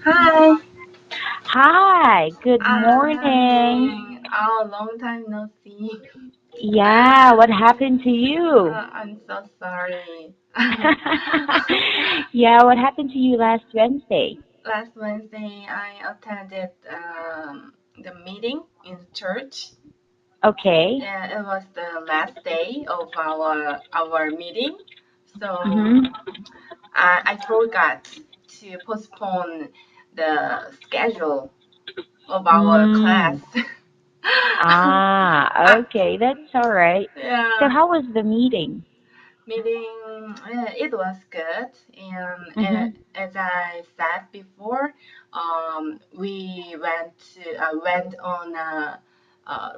Hi. Hi, good morning. Long time no see. Yeah, what happened to you? I'm so sorry. Yeah, what happened to you last Wednesday? Last Wednesday, I attended the meeting in church. Okay. Yeah, it was the last day of our meeting, so Mm-hmm. I forgot to postpone the schedule of our class. Mm. Ah, I, okay, that's all right. So yeah, how was the meeting? meeting, it was good, and Mm-hmm. as I said before, we went on a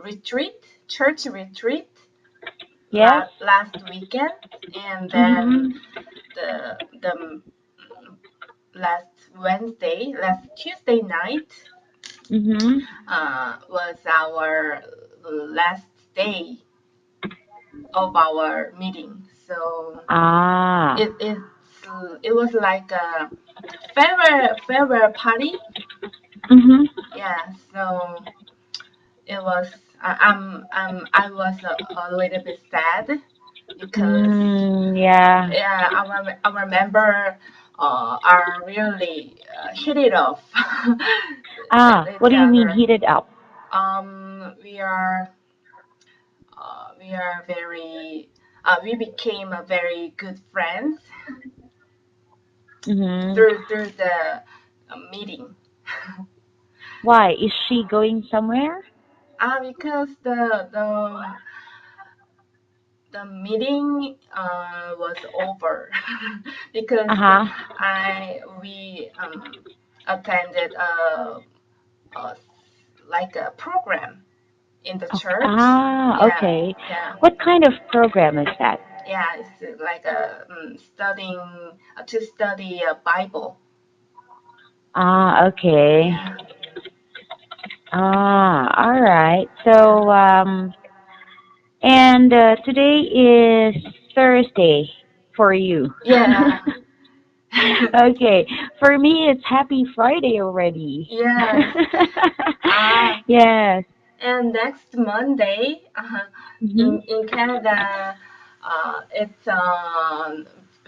retreat, church retreat, Yes? last weekend, and then Mm-hmm. the last Tuesday night Mm-hmm. was our last day of our meeting. So Ah. it was like a farewell party. Mm-hmm. Yeah, so it was. I was a little bit sad because Mm, yeah. yeah, our member are really hit it off with Ah, what each do you mean other. heated up? We are very we became a very good friends Mm-hmm. through the meeting. Why? Is she going somewhere? Because the meeting was over because Uh-huh. I we attended a like a program in the Okay. church. Ah, Yeah, okay. yeah, What kind of program is that? yeah. It's like a studying to study a Bible. Ah, okay. Yeah, Ah, all right. yeah, And today is Thursday for you. yeah. Okay. For me, it's Happy Friday already. Yes. Uh, Yes. and next Monday, Mm-hmm. in Canada, it's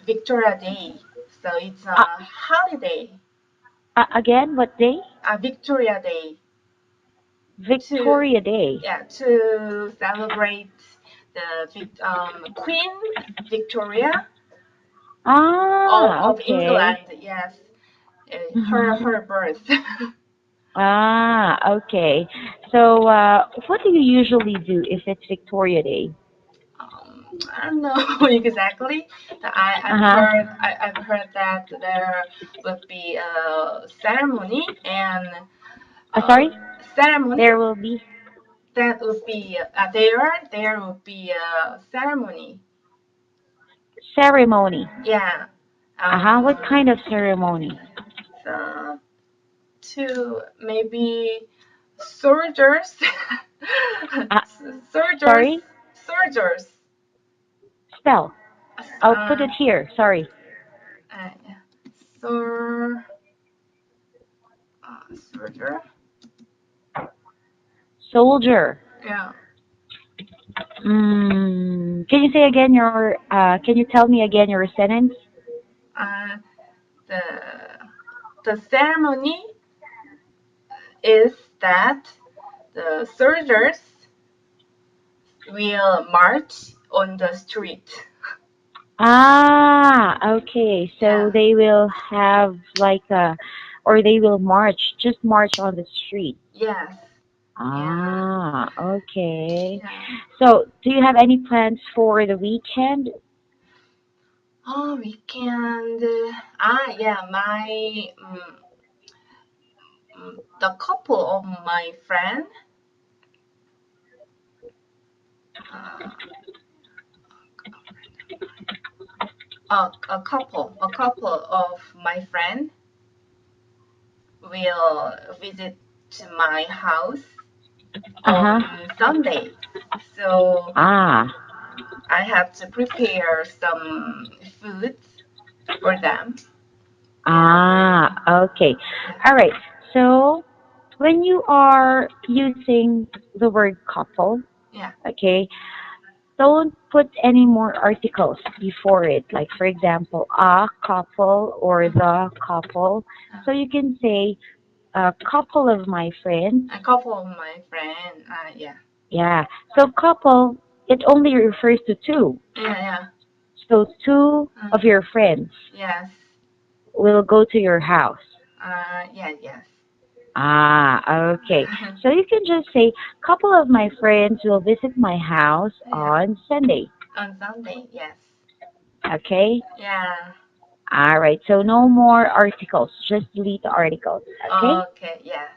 Victoria Day, so it's Uh, a holiday. again, what day? Victoria Day to Victoria Day. yeah to celebrate the Queen Victoria Ah, of okay. England. Yes, Mm-hmm. her birth. Ah, okay. So, what do you usually do if it's Victoria Day? I don't know exactly. Uh huh. I've heard that there would be a ceremony and uh, Sorry? ceremony There will be that would be there would be a ceremony. ceremony. Yeah. Uh huh. What Um. kind of ceremony? So to maybe soldiers, Uh, soldiers, sorry? soldiers. Spell. I'll put Uh, it here. Sorry. yeah. Sor, soldier. Soldier. Yeah. Can you say again your, can you tell me again your sentence? Uh, the the ceremony is that the soldiers will march on the street. Ah, okay. So Yeah. they will have like a, or they will march, just march on the street. Yes. Yeah. Ah, okay. Yeah. So, do you have any plans for the weekend? Oh, weekend. Yeah. The couple of my friend. Uh, a couple of my friend will visit to my house Uh-huh. on Sunday. So Ah, I have to prepare some food for them. Okay. Yeah, All right. So when you are using the word couple, yeah. okay, don't put any more articles before it. Like, for example, a couple or Mm, the couple. uh, So you can say a couple of my friends. a couple of my friends. Yeah, Yeah. So couple, it only refers to two. yeah, yeah. So two Mm, of your friends yes. will go to your house. Yeah, yes. Okay. So you can just say, couple of my friends will visit my house Yeah. on Sunday. On Sunday. Yes. Okay? Yeah. All right. So no more articles. Just delete the articles. Okay? Okay. Yes.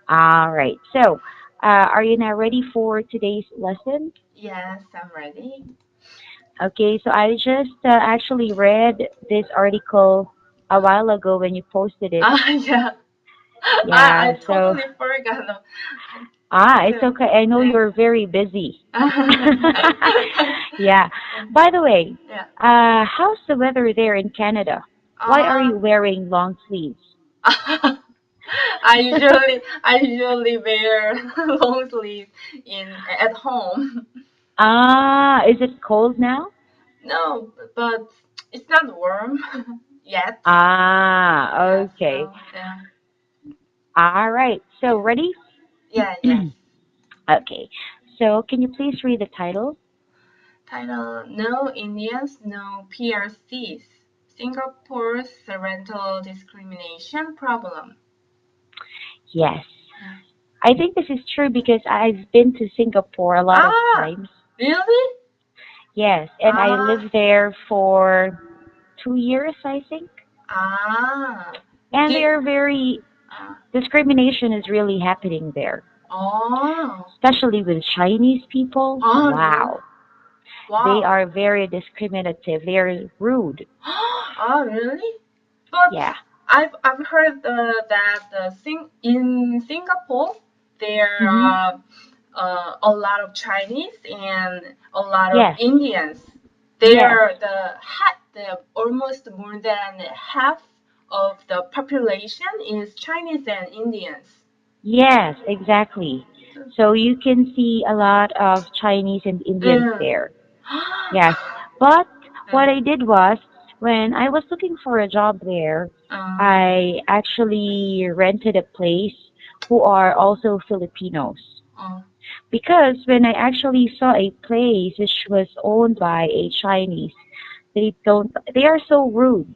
All right. So, are you now ready for today's lesson? Yes, I'm ready. Okay. So I just actually read this article a Uh, while ago when you posted it. yeah. I Yeah. So, totally forgot. it's To, okay. I know yeah. you're very busy. Yeah. By the way, yeah. how's the weather there in Canada? Why are Uh, you wearing long sleeves? I usually wear long sleeve in at home. Is it cold now? No, but it's not warm yet. Yeah, Okay. so yeah. All right. So, ready? Yeah, yes. Okay. So, can you please read the title? Title: No Indians, no PRCs. Singapore's parental discrimination problem. Yes. Yeah. I think this is true because I've been to Singapore a lot of Ah, times. really? Yes, and I Ah, lived there for 2 years, I think. ah. And they Did, are very, ah. discrimination is really happening there, Oh, especially with Chinese people. oh, really? Wow. They Wow. are very discriminative. They are rude. Oh, really? But Yeah. I've heard that in Singapore there Mm-hmm. are a lot of Chinese and a lot of Yes. Indians. Yes. They're the almost more than half of the population is Chinese and Indians. Yes, exactly. So you can see a lot of Chinese and Indians Mm. there. Yes. But what Mm. I did was, when I was looking for a job there, Um, I actually rented a place who are also Filipinos. uh, Because when I actually saw a place which was owned by a Chinese, they are so rude.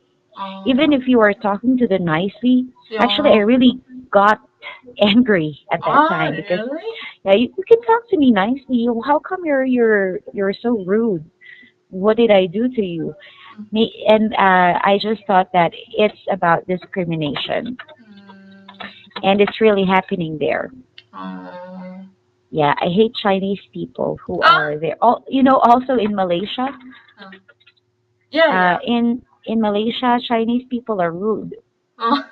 Even uh, if you are talking to them nicely, actually I yeah. really got angry at that Ah, time because, really? yeah, you can talk to me nicely. How come you're so rude? What did I do to you? And I just thought that it's about discrimination, Mm, and it's really happening there. uh, Yeah, I hate Chinese people who ah, are there. All also in Malaysia. uh, yeah, yeah. In Malaysia, Chinese people are rude. Uh,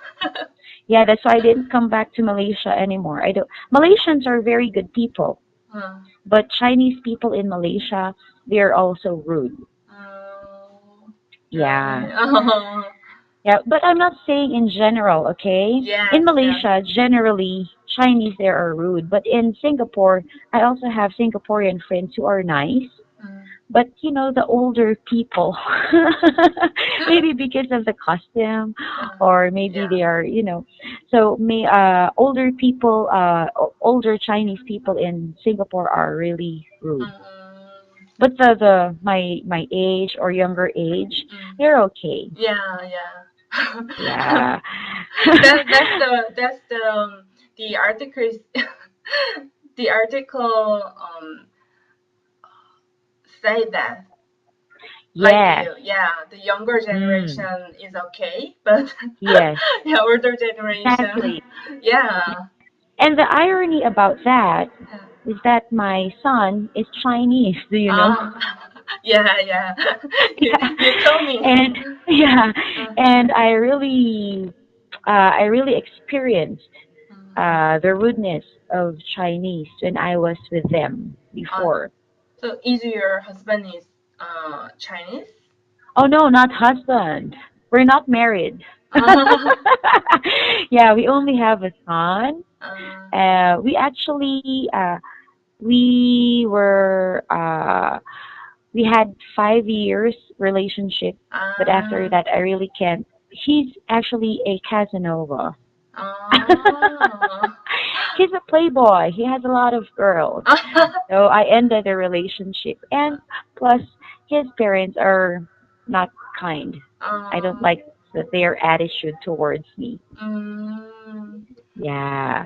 Yeah, that's why I didn't come back to Malaysia anymore. I don't. Malaysians are very good people, uh, but Chinese people in Malaysia, they're also rude. really? Yeah. Yeah, but I'm not saying in general, okay? In Yes, yes. Malaysia, generally, Chinese there are rude, but in Singapore, I also have Singaporean friends who are nice. Mm. But the older people, maybe because of the costume, or maybe Yeah. they are, so may older people, older Chinese people in Singapore are really rude. Mm, But my age or younger age, mm. they're okay. Yeah, yeah. Yeah. That's the article the article say that like Yes. you, yeah, the younger Mm. generation is okay, but Yes. yeah, older generation, Exactly. yeah, And the irony about that yeah. is that my son is Chinese. Do you know? Ah, yeah, yeah. You Yeah. you told me. And yeah, Uh, and I really experienced mm. the rudeness of Chinese when I was with them Uh, before. so is your husband is Chinese? Oh no, not husband. We're not married. Yeah, we only have a son. uh, We actually we were we had 5 years relationship, but after uh, that I really can't. He's actually a Casanova. oh. He's a playboy. He has a lot of girls. So I ended the relationship. And plus, his parents are not kind. I don't um, like their attitude towards me. mm, Yeah.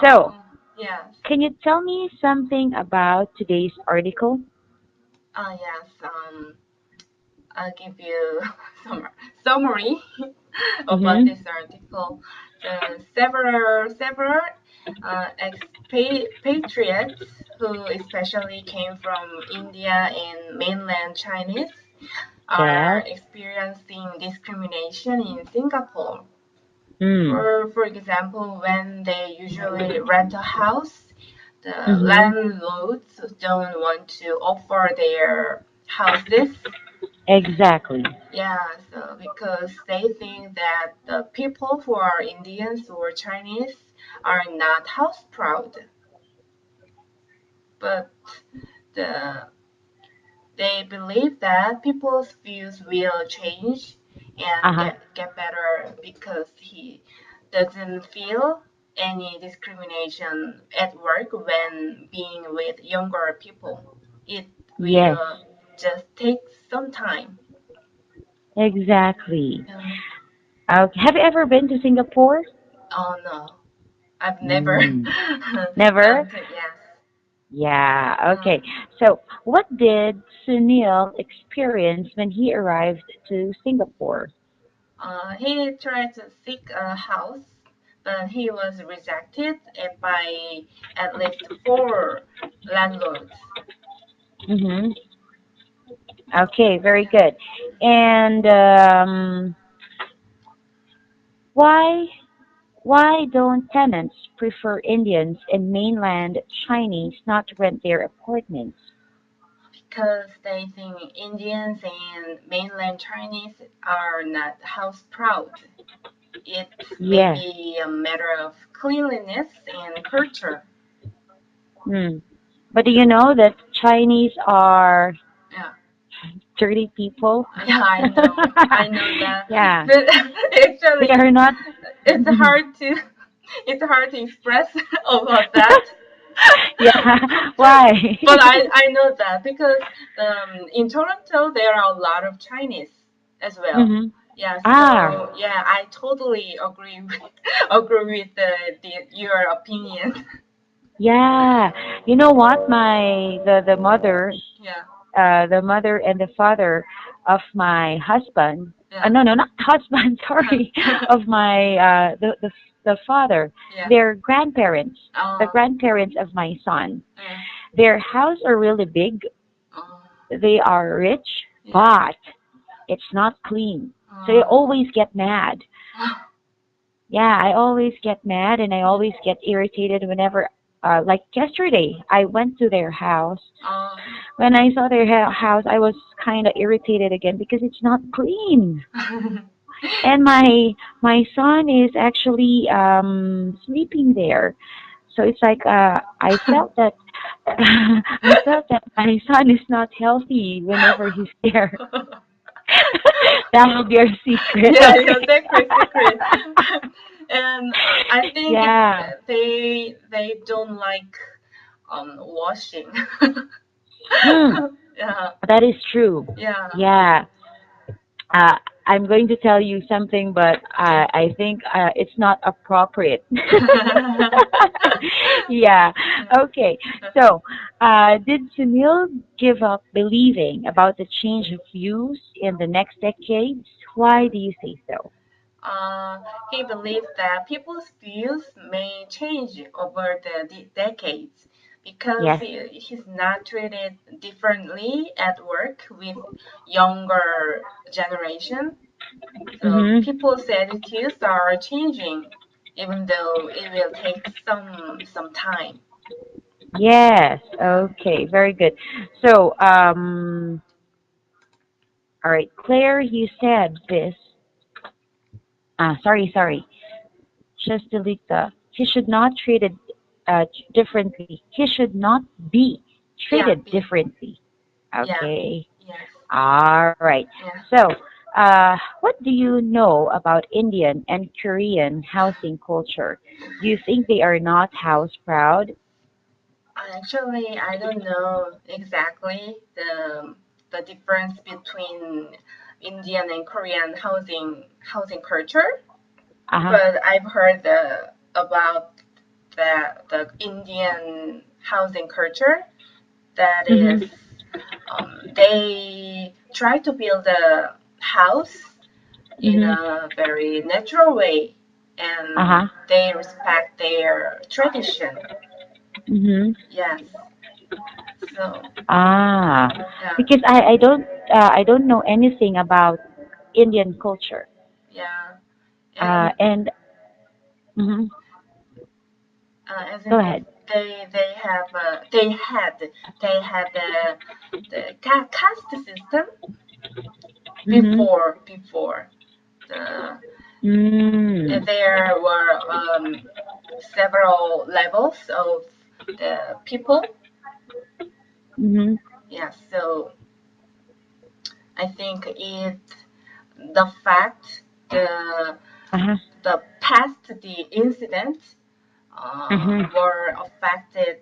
So, oh, yes. can you tell me something about today's article? Yes. I'll give you some summary about Mm-hmm. this article. The several expatriates who especially came from India and mainland Chinese are Yes. experiencing discrimination in Singapore. Mm. For example, when they usually rent a house, the Mm-hmm. landlords don't want to offer their houses. Exactly. Yeah, so because they think that the people who are Indians or Chinese are not house proud, but the they believe that people's views will change and Uh-huh. get better because he doesn't feel any discrimination at work when being with younger people. It Yes. will just take some time. Exactly. Yeah. Have you ever been to Singapore? Oh no, I've never Mm. Never? gone to, yes. Yeah, Uh, okay. So, what did Sunil experience when he arrived to Singapore? he tried to seek a house, but he was rejected by at least four landlords. Mm-hmm. Okay, very good. And why why don't tenants prefer Indians and mainland Chinese not to rent their apartments? Because they think Indians and mainland Chinese are not house proud. It may Yes. be a matter of cleanliness and culture. Hmm. But do you know that Chinese are Yeah, dirty people? yeah, I know that. Yeah, But they actually, are not. it's hard to it's hard to express about that. Yeah, why? But I know that because in Toronto there are a lot of Chinese as well. Hmm. Yeah, Ah, so yeah, I totally agree with, agree with your opinion. yeah. You know what? Yeah, The mother and the father of my husband. yeah, No, no, not husband. Sorry, of my the father. yeah. Their grandparents, the Oh, grandparents of my son. yeah. Their house are really big. Oh, They are rich, yeah. but it's not clean. So I Oh, always get mad. Yeah, I always get mad and I always get irritated whenever, like yesterday, I went to their house. oh. When I saw their house, I was kind of irritated again because it's not clean. And my son is actually sleeping there. So it's like I felt that I felt that my son is not healthy whenever he's there. That will be our secret, Yeah, yeah, okay? secret. And I think Yeah. they don't like washing. Hmm. Yeah, That is true. yeah. Yeah. Uh, I'm going to tell you something, but Okay. I think it's not appropriate. Yeah. Okay. So, did Sunil give up believing about the change of views in the next decades? Why do you say so? He believes that people's views may change over the decades because Yes. he's not treated differently at work with younger generation. So Mm-hmm. people's attitudes are changing, even though it will take some time. Yes. Yeah. Okay. Very good. So, all right, Claire, you said this. Sorry. Just delete the. He should not treated differently. He should not be Yeah, treated B. differently. Yeah, Okay. yes, All right. yeah. So, what do you know about Indian and Korean housing culture? Do you think they are not house proud? Actually, I don't know exactly the difference between Indian and Korean housing culture, Uh-huh. but I've heard about the Indian housing culture. That is, Mhm. they try to build a house in Mhm. a very natural way, and Uh-huh. they respect their tradition. Mhm. Yes. So Ah, yeah, because I don't know anything about Indian culture. yeah, and And mhm. as Go in that ahead. they have they had the caste system Mhm. before the Mm. there were several levels of the people. Mhm. Yeah, so I think it the fact Uh-huh. the past the incident Mhm. were affected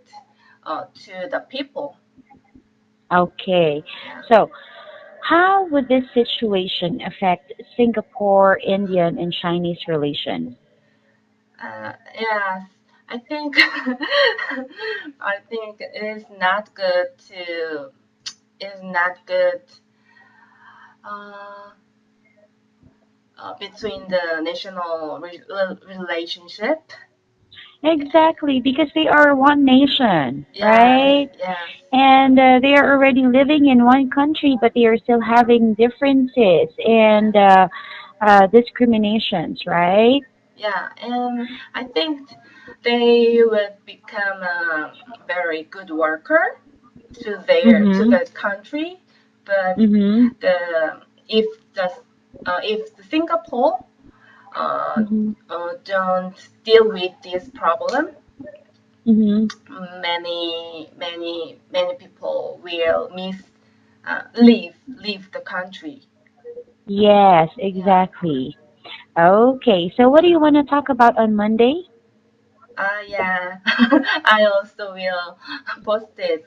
to the people. Okay. Yeah. So, how would this situation affect Singapore, Indian, and Chinese relations? Yes, I think I think it is not good to is not good uh, between the national relationship. Exactly, because they are one nation, Yes, right? yes, And they are already living in one country, but they are still having differences and discriminations, right? yeah, and I think they would become a very good worker to Mm-hmm. the country, but Mm-hmm. the if the Singapore uh, Mm-hmm. don't deal with this problem, Mm-hmm. many people will leave the country. Yes, Yeah. exactly. Okay, so what do you want to talk about on Monday? Yeah. I also will post it.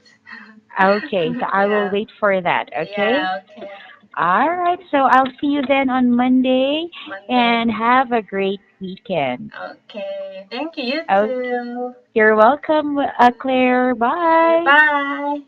Okay, so I will Yeah. wait for that, okay? Yeah. Okay. All right, so I'll see you then on Monday Monday. and have a great weekend. Okay. Thank you. You Okay, too. you're welcome, Claire. Okay. Bye. Bye.